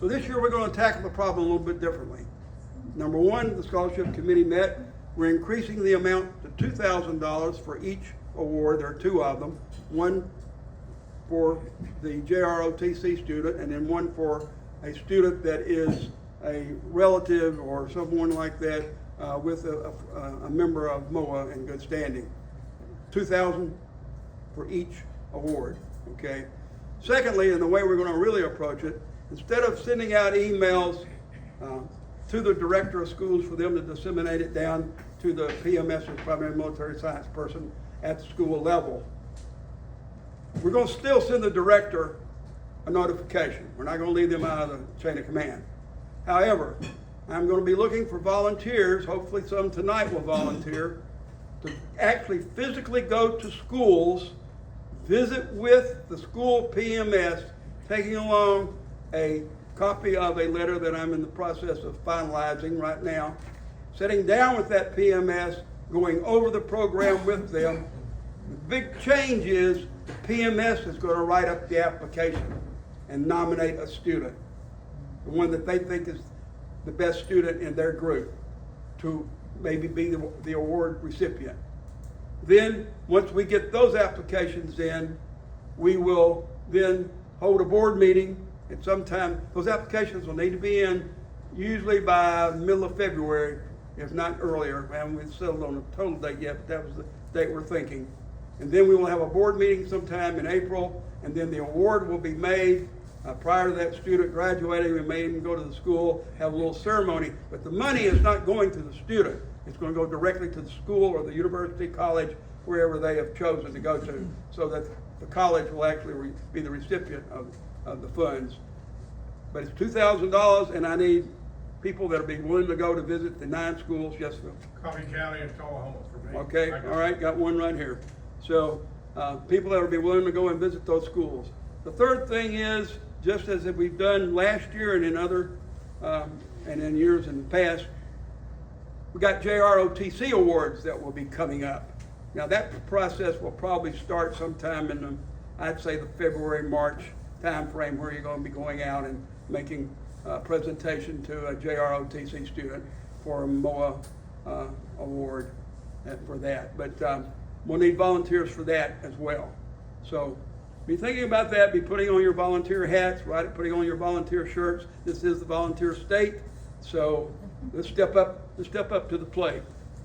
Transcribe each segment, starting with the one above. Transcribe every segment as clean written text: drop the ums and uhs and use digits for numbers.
So this year we're going to tackle the problem a little bit differently. Number one, the scholarship committee met. We're increasing the amount to $2,000 for each award. There are two of them. One for the JROTC student, and then one for a student that is a relative or someone like that with a member of MOAA in good standing. $2,000 for each award, okay? Secondly, and the way we're going to really approach it, instead of sending out emails to the director of schools for them to disseminate it down to the PMS, or primary military science person at the school level, we're going to still send the director a notification. We're not going to leave them out of the chain of command. However, I'm going to be looking for volunteers, hopefully some tonight will volunteer, to actually physically go to schools, visit with the school PMS, taking along a copy of a letter that I'm in the process of finalizing right now, sitting down with that PMS, going over the program with them. The big change is the PMS is going to write up the application and nominate a student, the one that they think is the best student in their group, to maybe be the award recipient. Then, once we get those applications in, we will then hold a board meeting at some time. Those applications will need to be in usually by middle of February, if not earlier. We haven't settled on a total date yet, but that was the date we're thinking. And then we will have a board meeting sometime in April, and then the award will be made. Prior to that student graduating, we may even go to the school, have a little ceremony, but the money is not going to the student. It's going to go directly to the school or the university, college, wherever they have chosen to go to, so that the college will actually be the recipient of the funds. But it's $2,000, and I need people that will be willing to go to visit the 9 schools. Yes, sir. Coffee County and Tullahoma for me. Okay, all right, got one right here. So people that will be willing to go and visit those schools. The third thing is, just as we've done last year and in other and in years in the past, we got JROTC awards that will be coming up. Now that process will probably start sometime in the, I'd say the February, March time frame, where you're going to be going out and making a presentation to a JROTC student for a MOAA award for that. But we'll need volunteers for that as well. So be thinking about that, be putting on your volunteer hats, right? Putting on your volunteer shirts. This is the volunteer state, so let's step up to the plate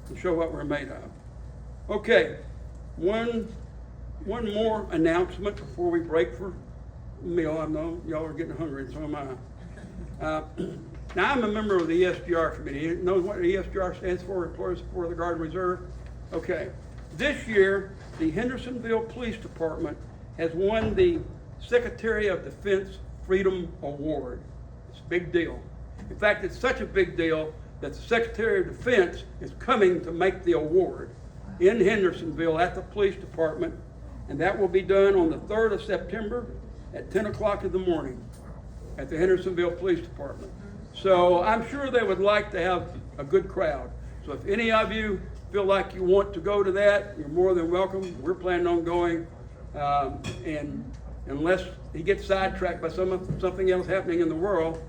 and show what we're made of. Okay, one more announcement before we break for meal. I know y'all are getting hungry, and so am I. Now I'm a member of the ESGR committee. You know what ESGR stands for? Employees for the Guard and Reserve. Okay, this year the Hendersonville Police Department has won the Secretary of Defense Freedom Award. It's a big deal. In fact, it's such a big deal that the Secretary of Defense is coming to make the award in Hendersonville at the police department, and that will be done on the 3rd of September at 10 o'clock in the morning at the Hendersonville Police Department. So I'm sure they would like to have a good crowd. So if any of you feel like you want to go to that, you're more than welcome. We're planning on going. And unless he gets sidetracked by something else happening in the world,